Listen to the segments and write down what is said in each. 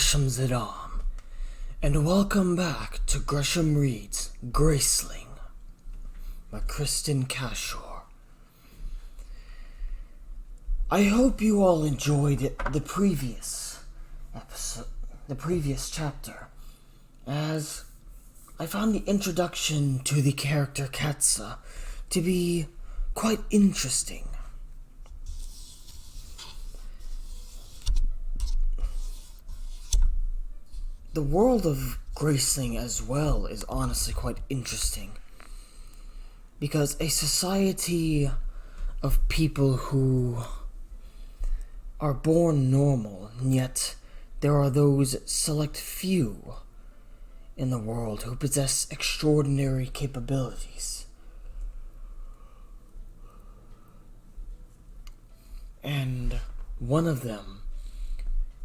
Gresham and welcome back to Gresham Reads Graceling by Kristen Cashore. I hope you all enjoyed the previous episode, the previous chapter, as I found the introduction to the character Katsa to be quite interesting. The world of Graceling as well is honestly quite interesting, because a society of people who are born normal, and yet there are those select few in the world who possess extraordinary capabilities. And one of them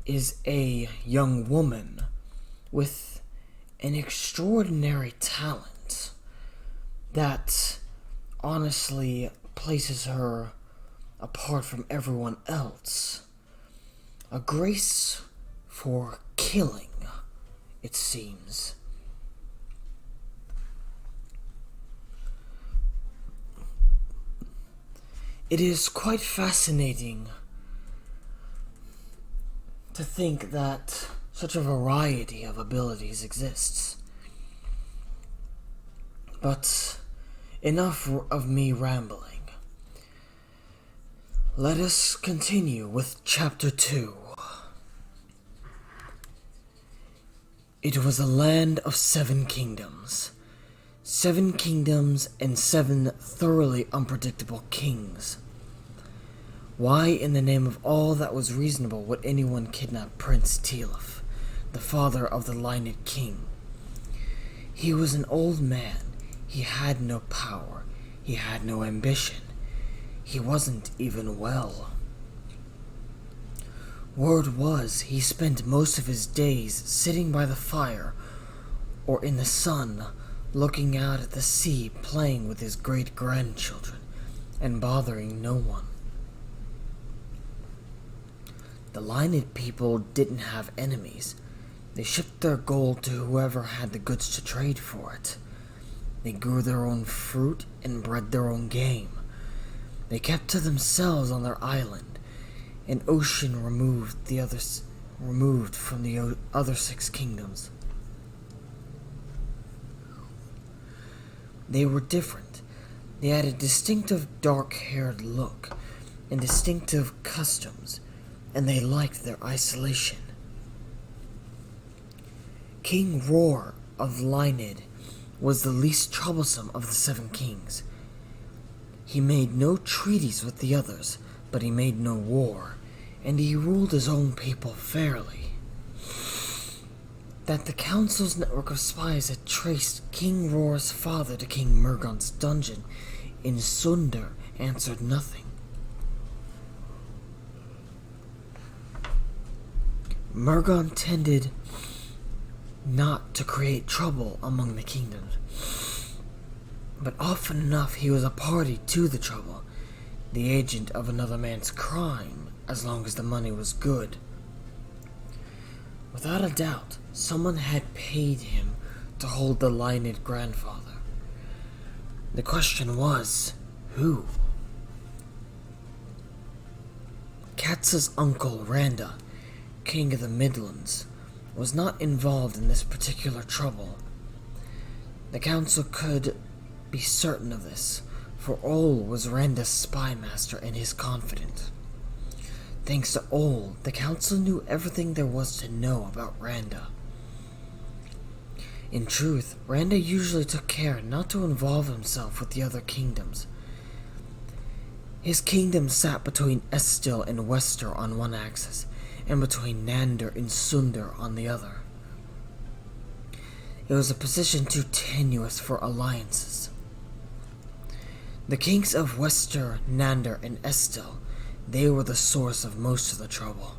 is a young woman with an extraordinary talent that honestly places her apart from everyone else. A grace for killing, it seems. It is quite fascinating to think that such a variety of abilities exists. But enough of me rambling. Let us continue with Chapter 2. It was a land of 7 kingdoms. 7 kingdoms and 7 thoroughly unpredictable kings. Why, in the name of all that was reasonable, would anyone kidnap Prince Tealif, the father of the Lined King? He was an old man. He had no power. He had no ambition. He wasn't even well. Word was he spent most of his days sitting by the fire or in the sun, looking out at the sea, playing with his great-grandchildren, and bothering no one. The Lined people didn't have enemies. They shipped their gold to whoever had the goods to trade for it. They grew their own fruit and bred their own game. They kept to themselves on their island, an ocean removed from the other 6 kingdoms. They were different. They had a distinctive dark-haired look and distinctive customs, and they liked their isolation. King Roar of Lined was the least troublesome of the 7 kings. He made no treaties with the others, but he made no war, and he ruled his own people fairly. That the council's network of spies had traced King Roar's father to King Murgon's dungeon in Sunder answered nothing. Murgon tended not to create trouble among the kingdoms, but often enough he was a party to the trouble, the agent of another man's crime, as long as the money was good. Without a doubt, someone had paid him to hold the Lined grandfather. The question was, who? Katsa's uncle, Randa, King of the Midlands, was not involved in this particular trouble. The council could be certain of this, for Ol was Randa's spy master and his confidant. Thanks to Ol, the council knew everything there was to know about Randa. In truth, Randa usually took care not to involve himself with the other kingdoms. His kingdom sat between Estil and Wester on one axis, and between Nander and Sunder on the other. It was a position too tenuous for alliances. The kings of Wester, Nander, and Estil, they were the source of most of the trouble.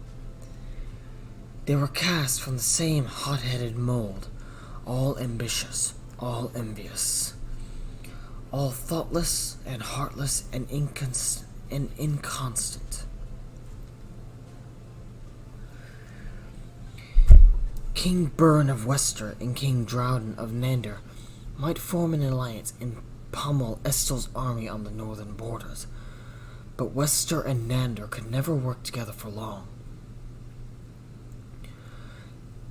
They were cast from the same hot-headed mold, all ambitious, all envious, all thoughtless and heartless and inconstant. King Byrne of Wester and King Drowden of Nander might form an alliance and pummel Estel's army on the northern borders, but Wester and Nander could never work together for long.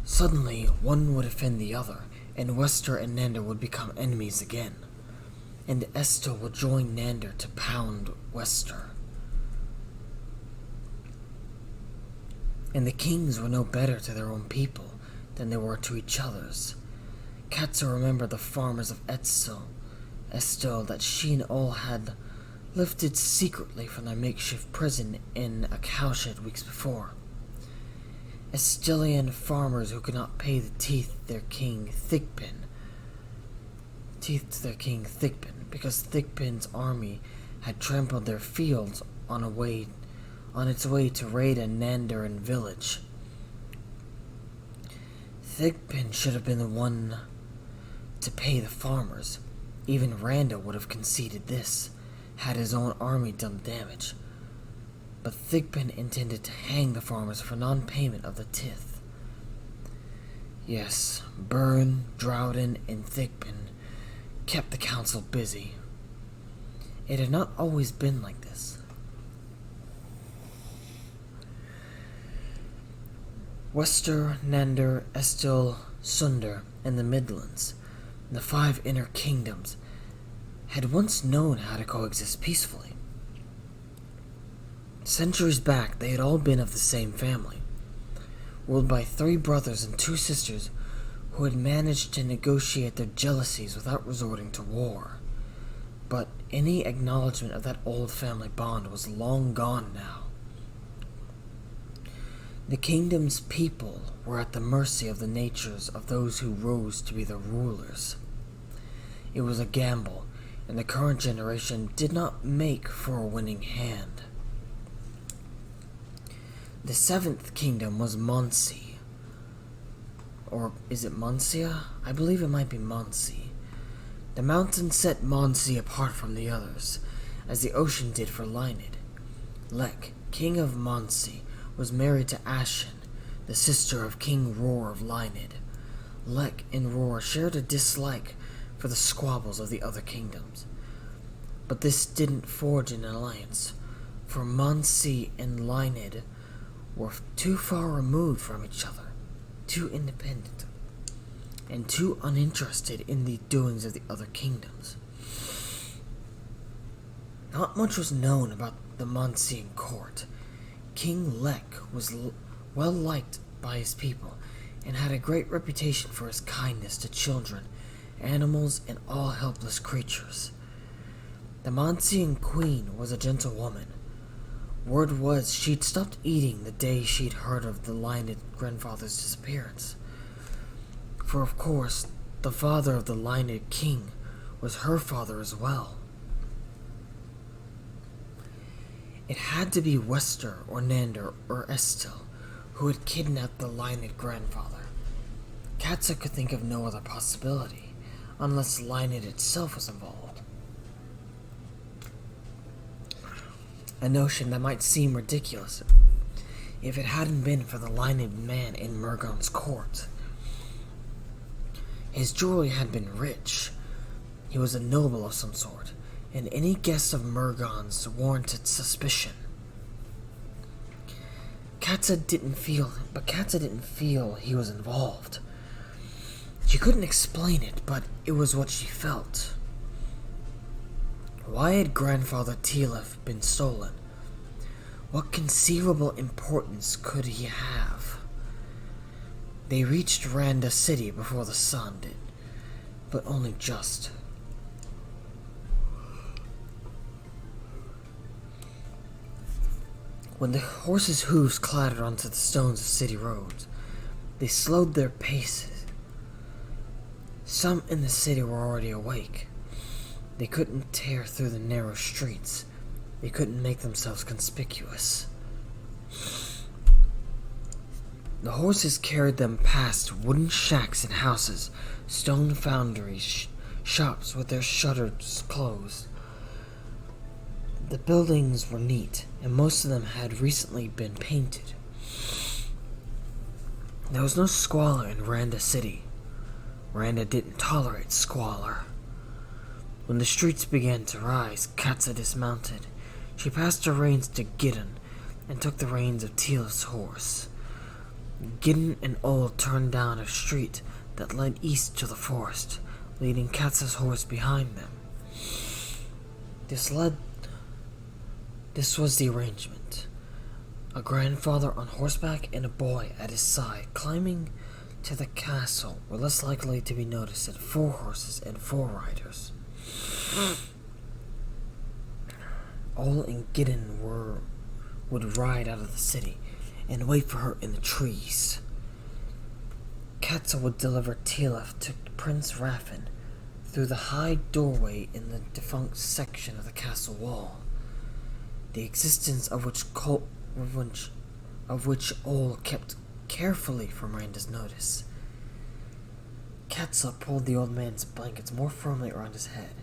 Suddenly, one would offend the other, and Wester and Nander would become enemies again, and Estel would join Nander to pound Wester. And the kings were no better to their own people than they were to each other's. Katza remembered the farmers of Estel that she and all had lifted secretly from their makeshift prison in a cowshed weeks before. Estelian farmers who could not pay the teeth to their king Thigpen, because Thigpen's army had trampled their fields on its way to raid a Nandarin village. Thigpen should have been the one to pay the farmers. Even Randa would have conceded this, had his own army done the damage. But Thigpen intended to hang the farmers for non-payment of the tithe. Yes, Byrne, Drowden, and Thigpen kept the council busy. It had not always been like this. Wester, Nander, Estel, Sunder, and the Midlands, the 5 inner kingdoms, had once known how to coexist peacefully. Centuries back, they had all been of the same family, ruled by 3 brothers and 2 sisters who had managed to negotiate their jealousies without resorting to war. But any acknowledgement of that old family bond was long gone now. The kingdom's people were at the mercy of the natures of those who rose to be their rulers. It was a gamble, and the current generation did not make for a winning hand. The 7th kingdom was Monsi. Or is it Moncia? I believe it might be Monsi. The mountain set Monsi apart from the others, as the ocean did for Lyned. Lek, king of Monsi, was married to Ashen, the sister of King Roar of Lyned. Lek and Roar shared a dislike for the squabbles of the other kingdoms. But this didn't forge an alliance, for Monsi and Lyned were too far removed from each other, too independent, and too uninterested in the doings of the other kingdoms. Not much was known about the Monsian court. King Lek was well liked by his people, and had a great reputation for his kindness to children, animals, and all helpless creatures. The Monsian queen was a gentle woman. Word was she'd stopped eating the day she'd heard of the Lyned grandfather's disappearance. For of course, the father of the Lyned king was her father as well. It had to be Wester or Nander or Estel who had kidnapped the Lyned grandfather. Katza could think of no other possibility, unless Lyned itself was involved. A notion that might seem ridiculous if it hadn't been for the Lyned man in Murgon's court. His jewelry had been rich. He was a noble of some sort, and any guess of Murgon's warranted suspicion. Katza didn't feel he was involved. She couldn't explain it, but it was what she felt. Why had Grandfather Tielef been stolen? What conceivable importance could he have? They reached Randa City before the sun did, but only just. When the horses' hooves clattered onto the stones of city roads, they slowed their paces. Some in the city were already awake. They couldn't tear through the narrow streets. They couldn't make themselves conspicuous. The horses carried them past wooden shacks and houses, stone foundries, shops with their shutters closed. The buildings were neat, and most of them had recently been painted. There was no squalor in Randa City. Randa didn't tolerate squalor. When the streets began to rise, Katza dismounted. She passed her reins to Gideon and took the reins of Teal's horse. Gideon and Ol turned down a street that led east to the forest, leading Katza's horse behind them. This was the arrangement. A grandfather on horseback and a boy at his side climbing to the castle were less likely to be noticed than 4 horses and 4 riders. Ol and Gideon would ride out of the city and wait for her in the trees. Katza would deliver Teal'c to Prince Raffin through the high doorway in the defunct section of the castle wall, the existence of which Ol kept carefully from Randa's notice. Katza pulled the old man's blankets more firmly around his head.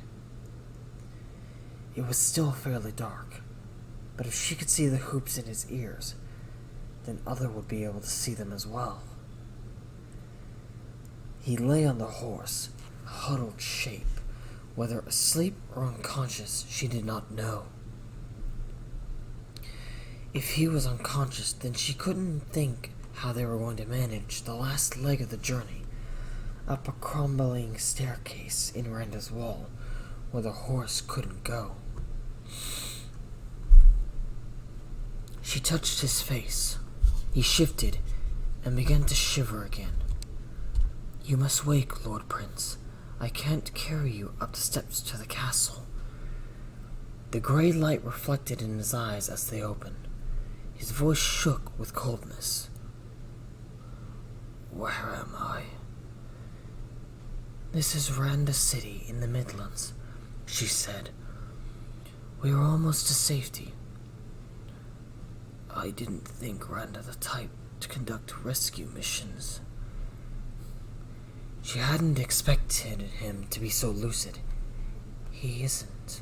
It was still fairly dark, but if she could see the hoops in his ears, then Other would be able to see them as well. He lay on the horse, a huddled shape. Whether asleep or unconscious, she did not know. If he was unconscious, then she couldn't think how they were going to manage the last leg of the journey, up a crumbling staircase in Randa's wall, where the horse couldn't go. She touched his face. He shifted and began to shiver again. "You must wake, Lord Prince. I can't carry you up the steps to the castle." The gray light reflected in his eyes as they opened. His voice shook with coldness. "Where am I?" "This is Randa City in the Midlands," she said. "We are almost to safety." "I didn't think Randa the type to conduct rescue missions." She hadn't expected him to be so lucid. He isn't.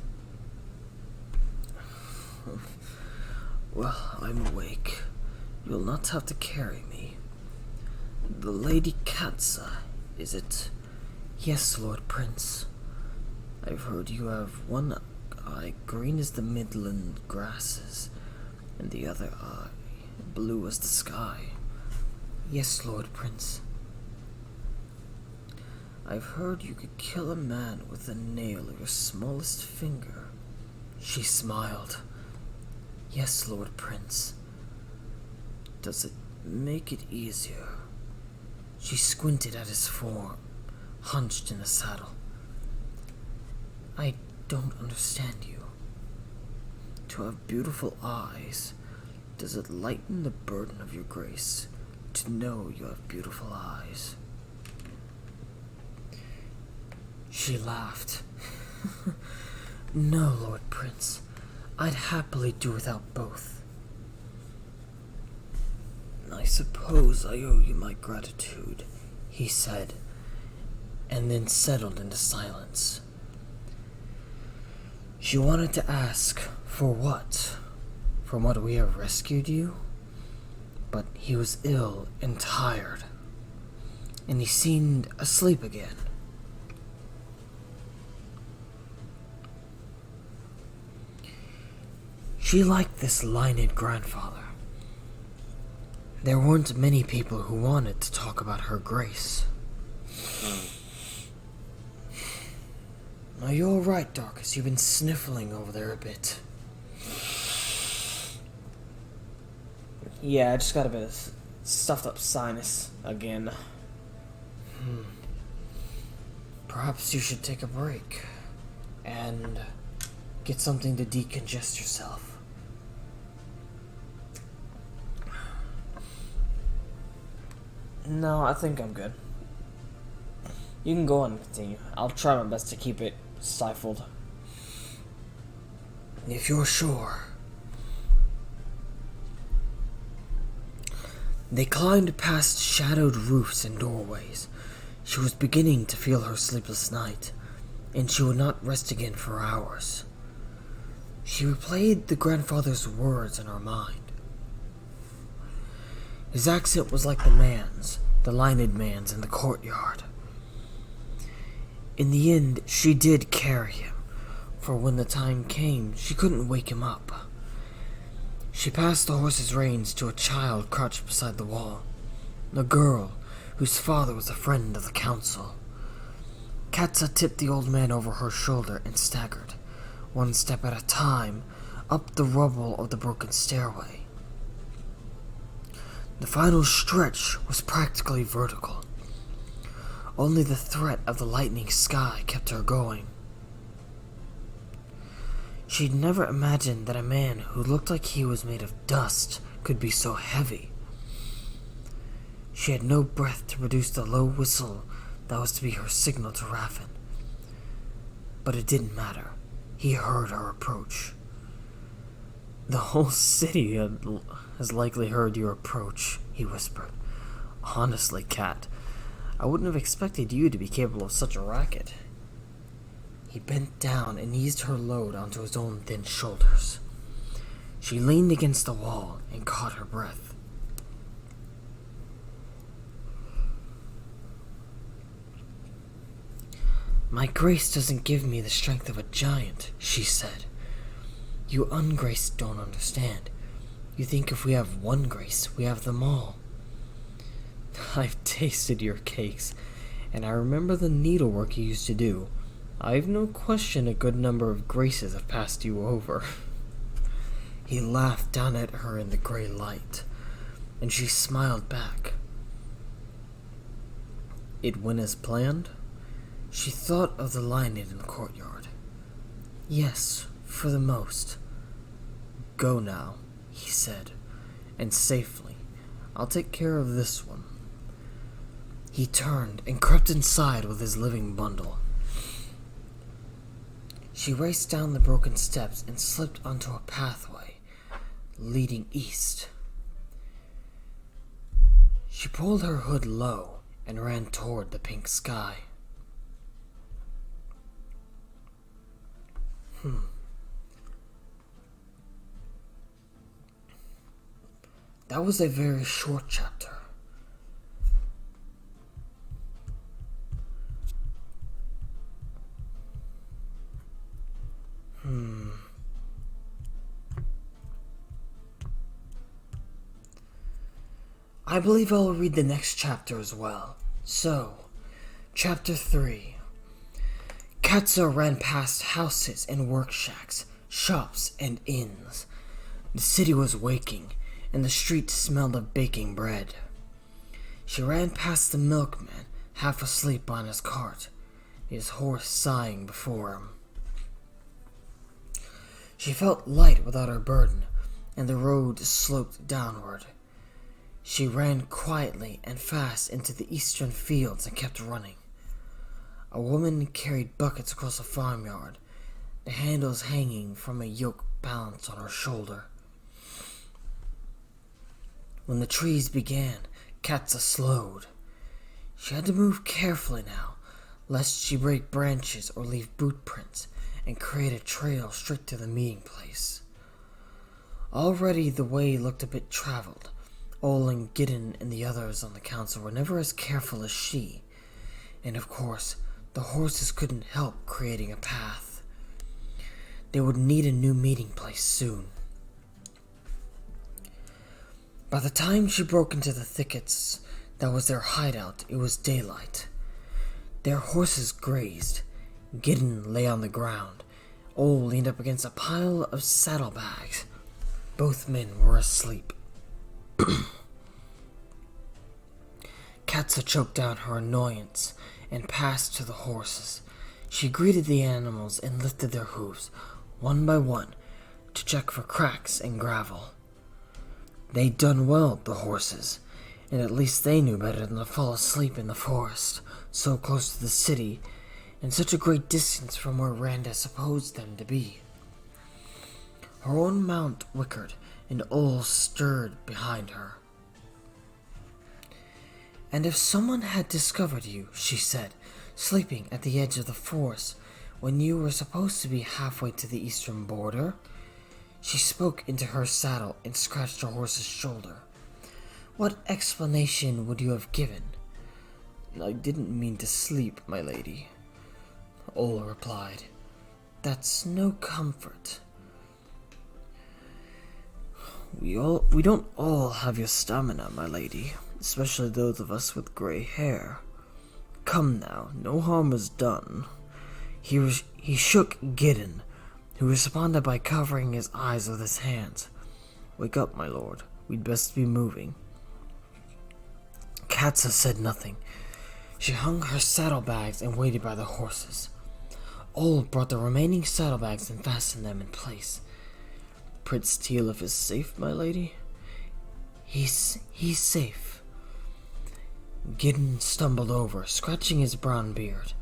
"Well, I'm awake. You'll not have to carry me. The Lady Katza, is it?" "Yes, Lord Prince." "I've heard you have one eye green as the midland grasses, and the other eye blue as the sky." "Yes, Lord Prince." "I've heard you could kill a man with a nail of your smallest finger." She smiled. "Yes, Lord Prince." "Does it make it easier?" She squinted at his form, hunched in the saddle. "I don't understand you." "To have beautiful eyes, does it lighten the burden of your grace to know you have beautiful eyes?" She laughed. "No, Lord Prince. I'd happily do without both." "I suppose I owe you my gratitude," he said, and then settled into silence. She wanted to ask, "For what? From what we have rescued you?" But he was ill and tired, and he seemed asleep again. She liked this Leonid grandfather. There weren't many people who wanted to talk about her grace. "Are you alright, Darkus? You've been sniffling over there a bit." "Yeah, I just got a bit of stuffed up sinus again." Perhaps you should take a break and get something to decongest yourself. "No, I think I'm good. You can go on and continue. I'll try my best to keep it stifled." If you're sure. They climbed past shadowed roofs and doorways. She was beginning to feel her sleepless night, and she would not rest again for hours. She replayed the grandfather's words in her mind. His accent was like the lined man's in the courtyard. In the end, she did carry him, for when the time came, she couldn't wake him up. She passed the horse's reins to a child crouched beside the wall, a girl whose father was a friend of the council. Katza tipped the old man over her shoulder and staggered, one step at a time, up the rubble of the broken stairway. The final stretch was practically vertical. Only the threat of the lightning sky kept her going. She'd never imagined that a man who looked like he was made of dust could be so heavy. She had no breath to produce the low whistle that was to be her signal to Raffen. But it didn't matter. He heard her approach. "The whole city has likely heard your approach," he whispered. "Honestly, Kat, I wouldn't have expected you to be capable of such a racket." He bent down and eased her load onto his own thin shoulders. She leaned against the wall and caught her breath. "My grace doesn't give me the strength of a giant," she said. "You ungraced don't understand. You think if we have one grace, we have them all. I've tasted your cakes, and I remember the needlework you used to do. I've no question a good number of graces have passed you over." He laughed down at her in the gray light, and she smiled back. "It went as planned?" She thought of the lion in the courtyard. "Yes, for the most." "Go now," he said, "and safely. I'll take care of this one." He turned and crept inside with his living bundle. She raced down the broken steps and slipped onto a pathway leading east. She pulled her hood low and ran toward the pink sky. That was a very short chapter. I believe I'll read the next chapter as well. So, Chapter 3. Katza ran past houses and work shacks, shops and inns. The city was waking, and the streets smelled of baking bread. She ran past the milkman, half asleep on his cart, his horse sighing before him. She felt light without her burden, and the road sloped downward. She ran quietly and fast into the eastern fields and kept running. A woman carried buckets across a farmyard, the handles hanging from a yoke balanced on her shoulder. When the trees began, Katza slowed. She had to move carefully now, lest she break branches or leave boot prints and create a trail straight to the meeting place. Already the way looked a bit traveled. Olin, Gideon, and the others on the council were never as careful as she, and of course, the horses couldn't help creating a path. They would need a new meeting place soon. By the time she broke into the thickets that was their hideout, it was daylight. Their horses grazed. Gideon lay on the ground. Ol leaned up against a pile of saddlebags. Both men were asleep. Katza choked down her annoyance and passed to the horses. She greeted the animals and lifted their hooves, one by one, to check for cracks and gravel. They'd done well, the horses, and at least they knew better than to fall asleep in the forest, so close to the city, and such a great distance from where Randa supposed them to be. Her own mount whickered, and Ol stirred behind her. "And if someone had discovered you," she said, "sleeping at the edge of the forest when you were supposed to be halfway to the eastern border?" She spoke into her saddle and scratched her horse's shoulder. What explanation would you have given? I didn't mean to sleep, my lady, Ola replied. That's no comfort. We don't all have your stamina, my lady, especially those of us with gray hair. Come now, no harm was done. He shook Gideon, who responded by covering his eyes with his hands. Wake up, my lord. We'd best be moving. Katza said nothing. She hung her saddlebags and waited by the horses. Ol brought the remaining saddlebags and fastened them in place. Prince Tealif is safe, my lady? He's safe. Gideon stumbled over, scratching his brown beard.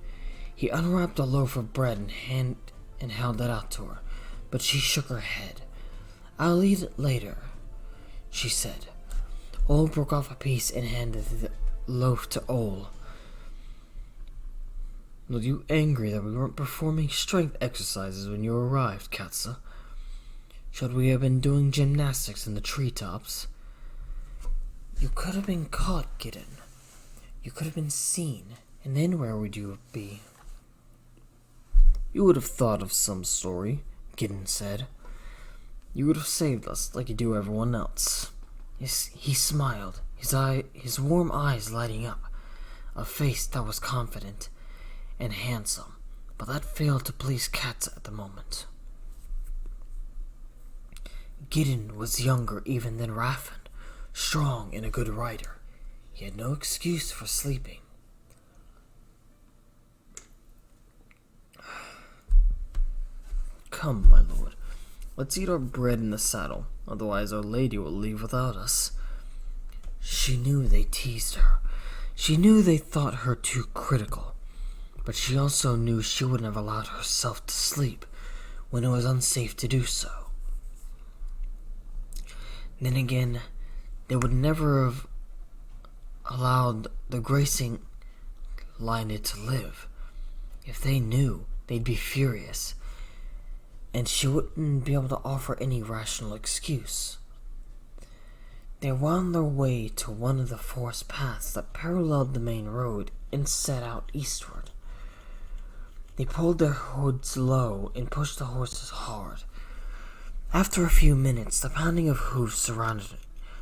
He unwrapped a loaf of bread and held it out to her, but she shook her head. I'll eat it later, she said. Ol broke off a piece and handed the loaf to Ol. Were you angry that we weren't performing strength exercises when you arrived, Katza? Should we have been doing gymnastics in the treetops? You could have been caught, Gideon. You could have been seen, and then where would you be? You would have thought of some story, Gideon said. You would have saved us like you do everyone else. He smiled, his warm eyes lighting up, a face that was confident and handsome, but that failed to please Katza at the moment. Gideon was younger even than Raffen, strong and a good rider. He had no excuse for sleeping. Come, my lord, let's eat our bread in the saddle, otherwise our lady will leave without us. She knew they teased her. She knew they thought her too critical, but she also knew she wouldn't have allowed herself to sleep when it was unsafe to do so. Then again, they would never have allowed the Graceling line to live. If they knew, they'd be furious, and she wouldn't be able to offer any rational excuse. They wound their way to one of the forest paths that paralleled the main road and set out eastward. They pulled their hoods low and pushed the horses hard. After a few minutes, the pounding of hooves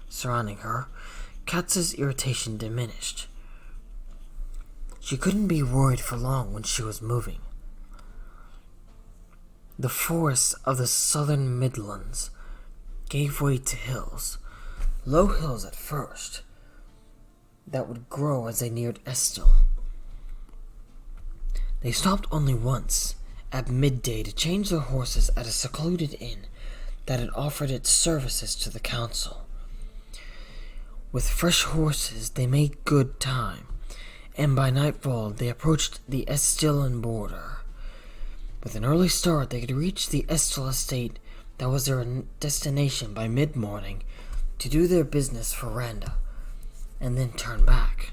surrounding her, Katza's irritation diminished. She couldn't be worried for long when she was moving. The forests of the southern Midlands gave way to hills, low hills at first, that would grow as they neared Estill. They stopped only once, at midday, to change their horses at a secluded inn that had offered its services to the council. With fresh horses, they made good time, and by nightfall they approached the Estillan border. With an early start, they could reach the Estill estate that was their destination by mid-morning to do their business for Randa, and then turn back.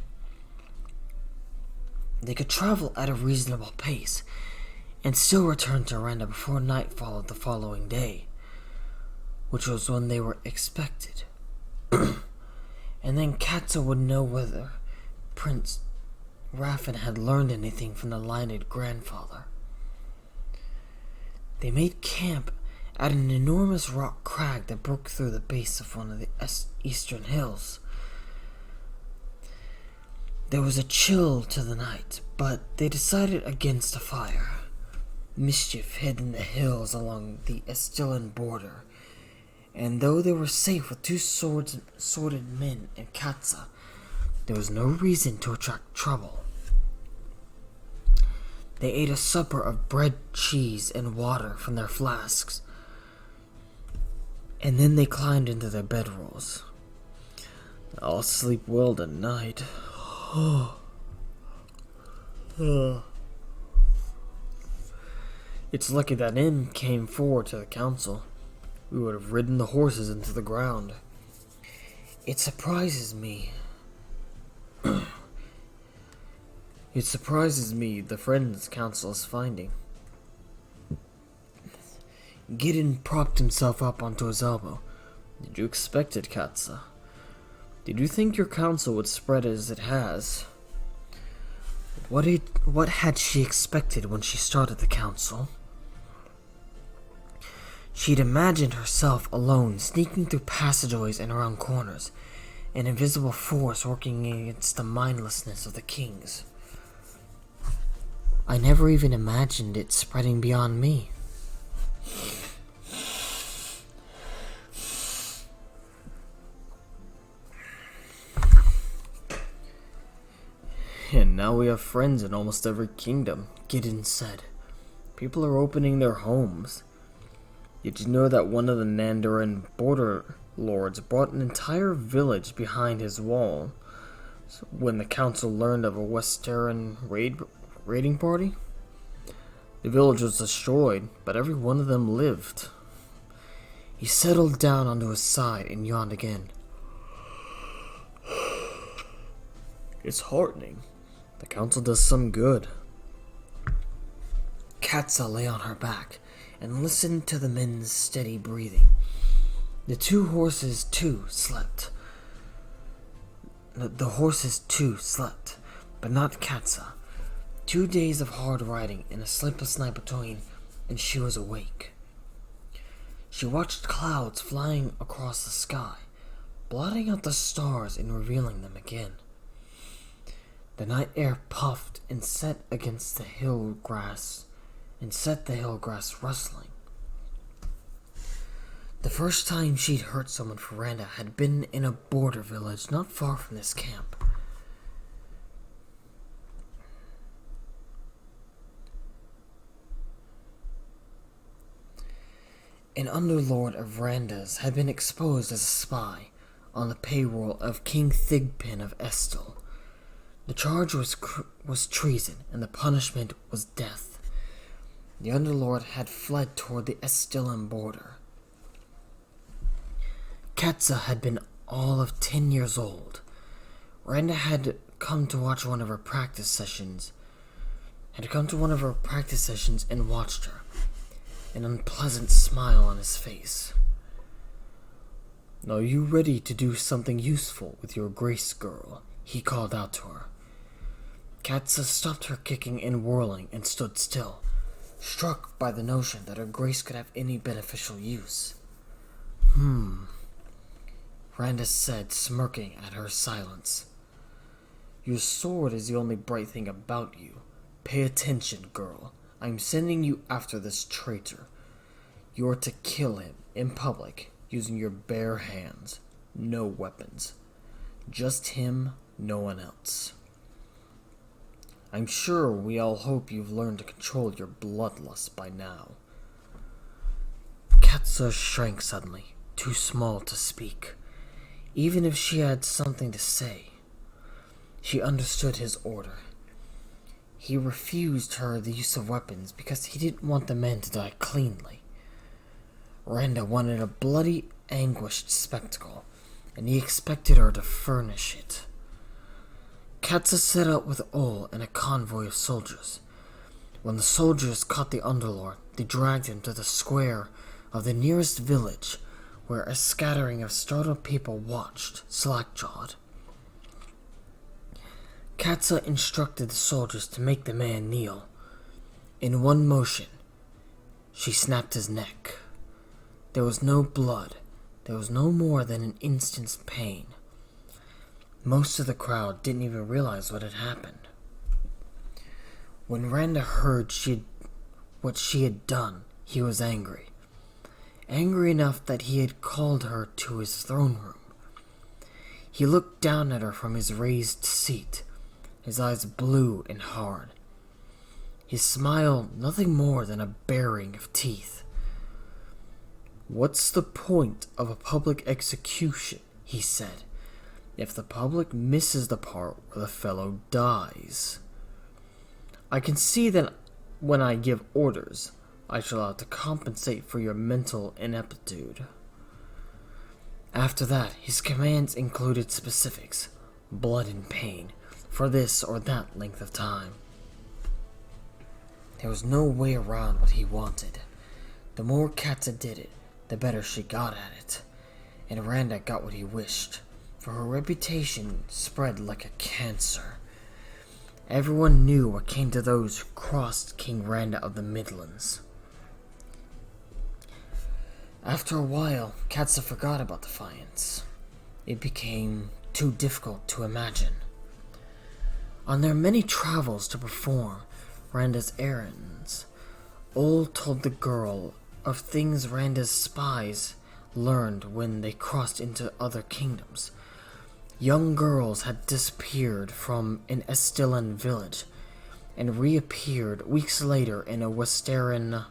They could travel at a reasonable pace and still return to Randa before nightfall of the following day, which was when they were expected. And then Katza would know whether Prince Raffen had learned anything from the Lined grandfather. They made camp at an enormous rock crag that broke through the base of one of the eastern hills. There was a chill to the night, but they decided against a fire. Mischief hid in the hills along the Estillan border, and though they were safe with two sworded men and Katza, there was no reason to attract trouble. They ate a supper of bread, cheese, and water from their flasks, and then they climbed into their bedrolls. I'll sleep well tonight. It's lucky that inn came forward to the council. We would have ridden the horses into the ground. It surprises me. It surprises me the friends council is finding. Gideon propped himself up onto his elbow. Did you expect it, Katza? Did you think your council would spread as it has? What had she expected when she started the council? She'd imagined herself alone, sneaking through passageways and around corners, an invisible force working against the mindlessness of the kings. I never even imagined it spreading beyond me. And now we have friends in almost every kingdom, Gideon said. People are opening their homes. Did you know that one of the Nandarin border lords brought an entire village behind his wall when the council learned of a Western raiding party? The village was destroyed, but every one of them lived. He settled down onto his side and yawned again. It's heartening. The council does some good. Katza lay on her back and listened to the men's steady breathing. The two horses, too, slept. The horses, too, slept, but not Katza. 2 days of hard riding and a sleepless night between, and she was awake. She watched clouds flying across the sky, blotting out the stars and revealing them again. The night air puffed and set against the hill grass, and set the hill grass rustling. The first time she'd hurt someone for Randa had been in a border village not far from this camp. An underlord of Randa's had been exposed as a spy on the payroll of King Thigpen of Estel. The charge was treason, and the punishment was death. The underlord had fled toward the Estilan border. Katza had been all of 10 years old. Randa had come to one of her practice sessions and watched her, an unpleasant smile on his face. Are you ready to do something useful with your Grace girl? He called out to her. Katza stopped her kicking and whirling and stood still, struck by the notion that her Grace could have any beneficial use. Randa said, smirking at her silence. Your sword is the only bright thing about you. Pay attention, girl. I'm sending you after this traitor. You are to kill him in public using your bare hands. No weapons. Just him, no one else. I'm sure we all hope you've learned to control your bloodlust by now. Katza shrank suddenly, too small to speak. Even if she had something to say, she understood his order. He refused her the use of weapons because he didn't want the men to die cleanly. Randa wanted a bloody, anguished spectacle, and he expected her to furnish it. Katza set out with Ol and a convoy of soldiers. When the soldiers caught the underlord, they dragged him to the square of the nearest village, where a scattering of startled people watched, slack-jawed. Katza instructed the soldiers to make the man kneel. In one motion, she snapped his neck. There was no blood. There was no more than an instant's pain. Most of the crowd didn't even realize what had happened. When Randa heard what she had done, he was angry. Angry enough that he had called her to his throne room. He looked down at her from his raised seat, his eyes blue and hard. His smile nothing more than a baring of teeth. What's the point of a public execution, he said, if the public misses the part where the fellow dies? I can see that when I give orders, I shall have to compensate for your mental ineptitude. After that, his commands included specifics, blood and pain, for this or that length of time. There was no way around what he wanted. The more Katza did it, the better she got at it, and Randa got what he wished, for her reputation spread like a cancer. Everyone knew what came to those who crossed King Randa of the Midlands. After a while, Katza forgot about Defiance. It became too difficult to imagine. On their many travels to perform Randa's errands, Ol told the girl of things Randa's spies learned when they crossed into other kingdoms. Young girls had disappeared from an Estilan village and reappeared weeks later in a Western...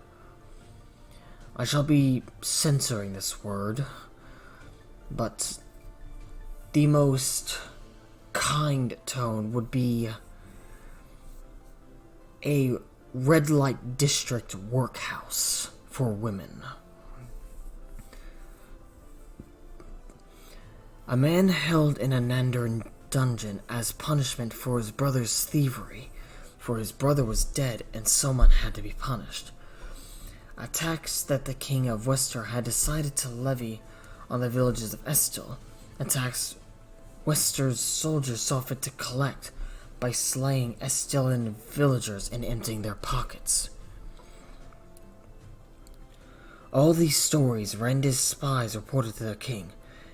I shall be censoring this word, but the most kind tone would be a red light district workhouse for women. A man held in a Nandarin dungeon as punishment for his brother's thievery, for his brother was dead and someone had to be punished. A tax that the king of Wester had decided to levy on the villages of Estil, a tax Wester's soldiers saw fit to collect by slaying Estilan villagers and emptying their pockets. All these stories Randa's spies reported to their king,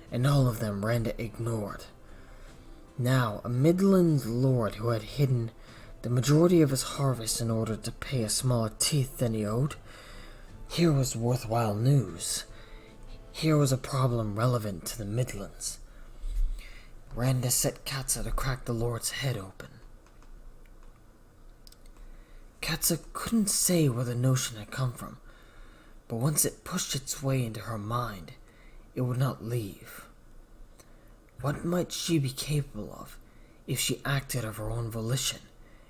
and all of them Randa ignored. Now, a Midland lord who had hidden the majority of his harvest in order to pay a smaller teeth than he owed, here was worthwhile news. Here was a problem relevant to the Midlands. Randa set Katza to crack the lord's head open. Katza couldn't say where the notion had come from, but once it pushed its way into her mind, it would not leave. What might she be capable of if she acted of her own volition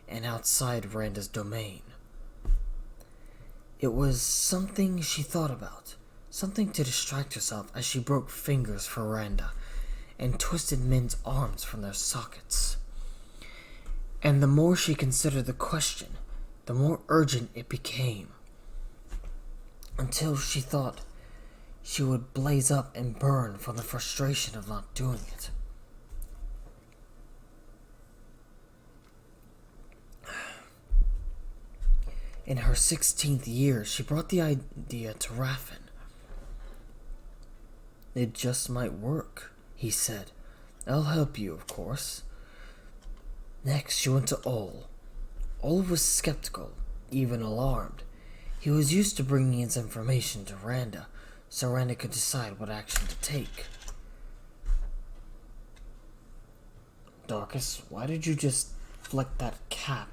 and outside Randa's domain? It was something she thought about, something to distract herself as she broke fingers for Randa and twisted men's arms from their sockets. And the more she considered the question, the more urgent it became, until she thought she would blaze up and burn from the frustration of not doing it. In her 16th year, she brought the idea to Raffin. "It just might work," he said. "I'll help you, of course." Next, she went to Ol. Ol was skeptical, even alarmed. He was used to bringing his information to Randa, so Randa could decide what action to take. "Darkus, why did you just flick that cap?"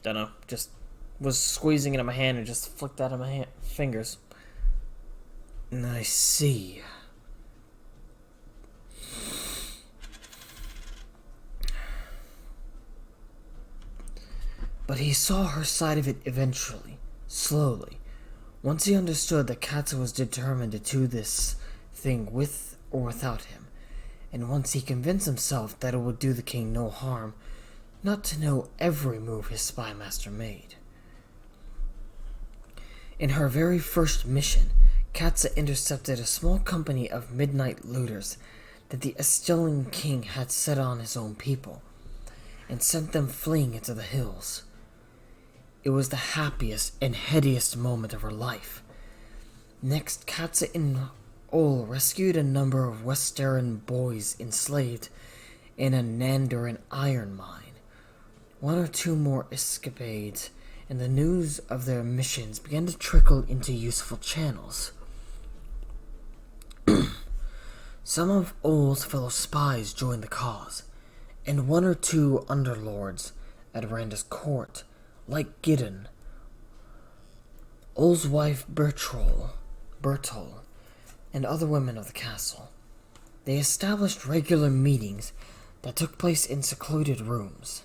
Dunno. Just was squeezing it in my hand and just flicked out of my fingers. I see. But he saw her side of it eventually, slowly. Once he understood that Katza was determined to do this thing with or without him, and once he convinced himself that it would do the king no harm not to know every move his spy master made. In her very first mission, Katza intercepted a small company of midnight looters that the Estilan king had set on his own people, and sent them fleeing into the hills. It was the happiest and headiest moment of her life. Next, Katza and Ol rescued a number of Western boys enslaved in a Nandarin iron mine. One or two more escapades, and the news of their missions began to trickle into useful channels. Some of Ol's fellow spies joined the cause, and one or two underlords at Randa's court, like Gideon, Ol's wife Bertol, and other women of the castle. They established regular meetings that took place in secluded rooms.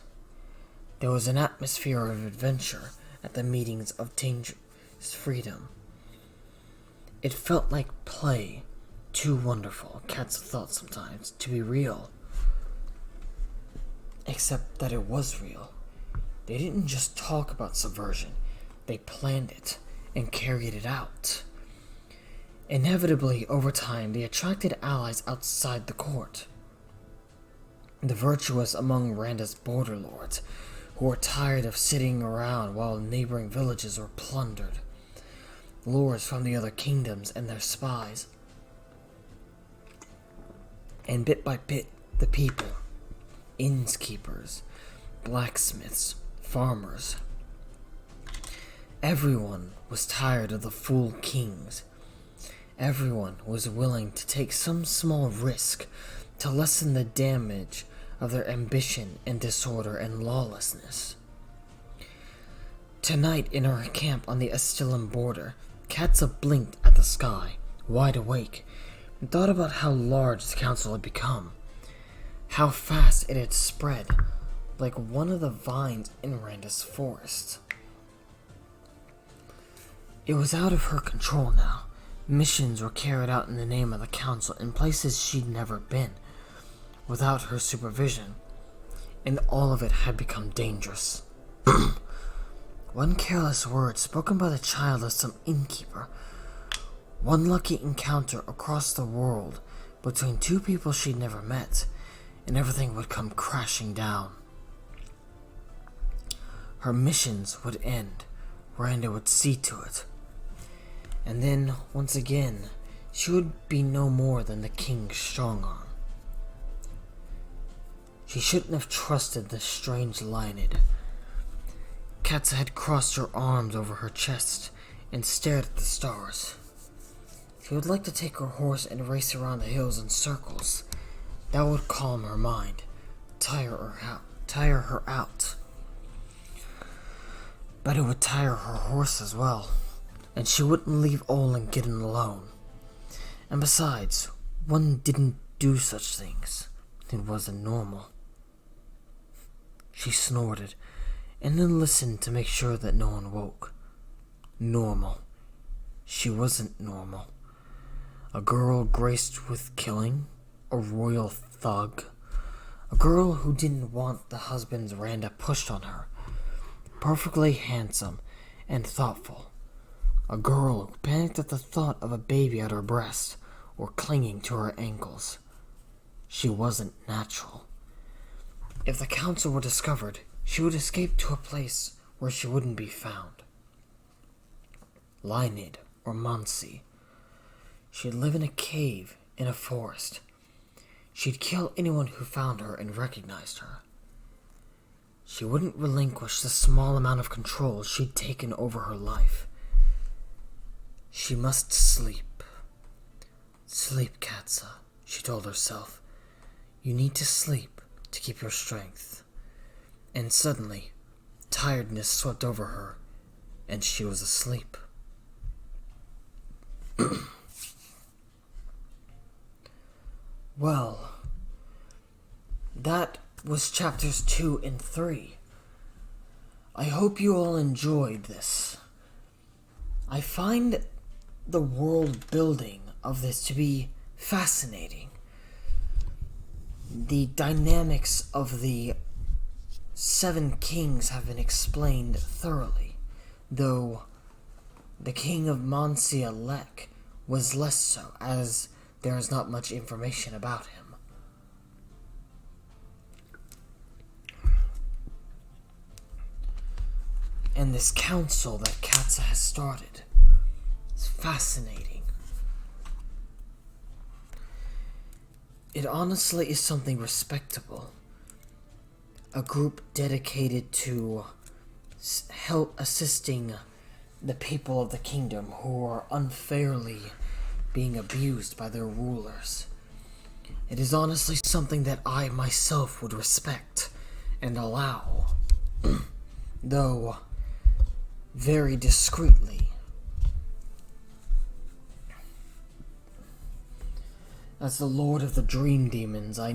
There was an atmosphere of adventure at the meetings of dangerous freedom. It felt like play, too wonderful, Katza thought sometimes, to be real. Except that it was real. They didn't just talk about subversion, they planned it and carried it out. Inevitably, over time, they attracted allies outside the court. The virtuous among Randa's border lords, who were tired of sitting around while neighboring villages were plundered. Lords from the other kingdoms and their spies. And bit by bit, the people, innkeepers, blacksmiths, farmers, everyone was tired of the fool kings. Everyone was willing to take some small risk to lessen the damage of their ambition and disorder and lawlessness. Tonight, in our camp on the Estilum border, Katza blinked at the sky, wide awake, and thought about how large the council had become, how fast it had spread, like one of the vines in Randa's forest. It was out of her control now. Missions were carried out in the name of the council in places she'd never been, without her supervision, and all of it had become dangerous. One careless word spoken by the child of some innkeeper, one lucky encounter across the world between two people she'd never met, and everything would come crashing down. Her missions would end. Randa would see to it. And then, once again, she would be no more than the king's strong-arm. She shouldn't have trusted this strange Lionid. Katza had crossed her arms over her chest and stared at the stars. She would like to take her horse and race around the hills in circles. That would calm her mind, tire her out. But it would tire her horse as well, and she wouldn't leave Olin Gideon alone. And besides, one didn't do such things. It wasn't normal. She snorted, and then listened to make sure that no one woke. Normal. She wasn't normal. A girl graced with killing, a royal thug, a girl who didn't want the husband's Randa pushed on her, perfectly handsome and thoughtful, a girl who panicked at the thought of a baby at her breast or clinging to her ankles. She wasn't natural. If the council were discovered, she would escape to a place where she wouldn't be found. Lynid or Monsi. She'd live in a cave in a forest. She'd kill anyone who found her and recognized her. She wouldn't relinquish the small amount of control she'd taken over her life. She must sleep. Sleep, Katza, she told herself. You need to sleep to keep your strength. And suddenly, tiredness swept over her, and she was asleep. Well, that was chapters 2 and 3. I hope you all enjoyed this. I find the world building of this to be fascinating. The dynamics of the 7 kings have been explained thoroughly, though the king of Monsia Lek was less so, as there is not much information about him. And this council that Katza has started is fascinating. It honestly is something respectable. A group dedicated to help assisting the people of the kingdom who are unfairly being abused by their rulers. It is honestly something that I myself would respect and allow, though very discreetly. As the Lord of the Dream Demons, I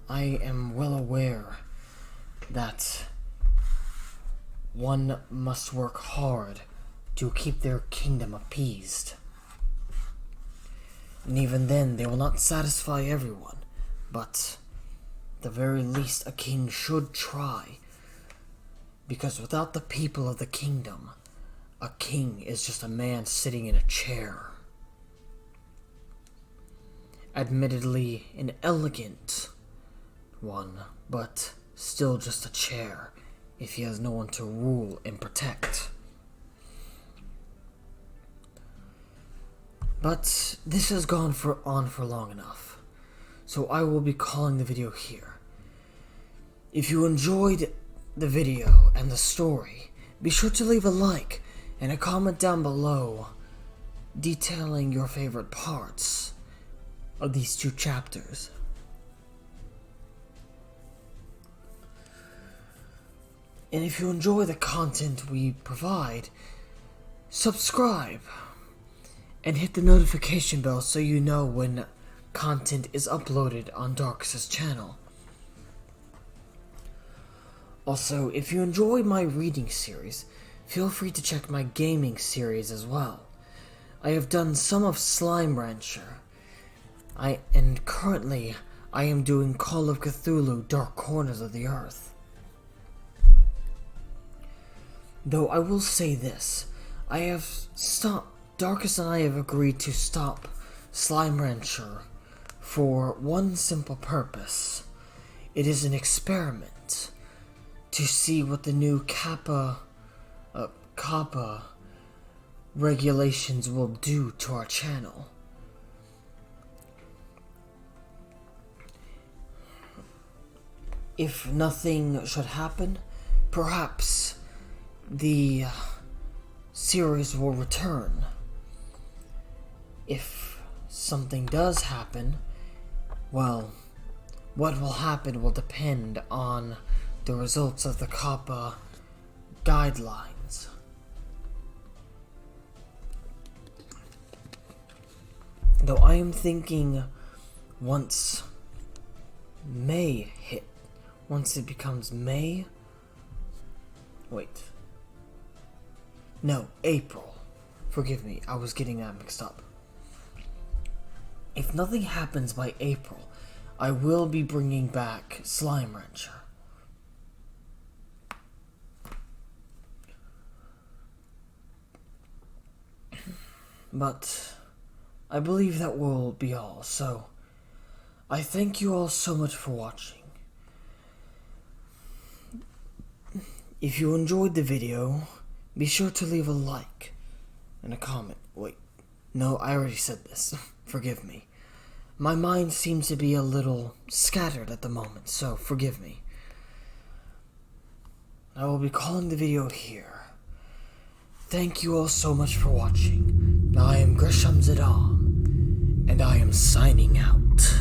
am well aware that one must work hard to keep their kingdom appeased. And even then, they will not satisfy everyone, but at the very least a king should try, because without the people of the kingdom, a king is just a man sitting in a chair. Admittedly an elegant one, but still just a chair if he has no one to rule and protect. But this has gone on for long enough, so I will be calling the video here. If you enjoyed the video and the story, be sure to leave a like and a comment down below detailing your favorite parts of these 2 chapters. And if you enjoy the content we provide, subscribe and hit the notification bell so you know when content is uploaded on Darkus' channel. Also, if you enjoy my reading series, feel free to check my gaming series as well. I have done some of Slime Rancher, and currently I am doing Call of Cthulhu Dark Corners of the Earth. Though I will say this, Darkus and I have agreed to stop Slime Rancher for one simple purpose. It is an experiment to see what the new Kappa regulations will do to our channel. If nothing should happen, perhaps the series will return. If something does happen, well, what will happen will depend on the results of the Kappa guidelines. Though I am thinking once it becomes May, April. Forgive me, I was getting that mixed up. If nothing happens by April, I will be bringing back Slime Rancher. But I believe that will be all, so I thank you all so much for watching. If you enjoyed the video, be sure to leave a like and a comment. No, I already said this. Forgive me. My mind seems to be a little scattered at the moment, so forgive me. I will be calling the video here. Thank you all so much for watching. I am Gresham, and I am signing out.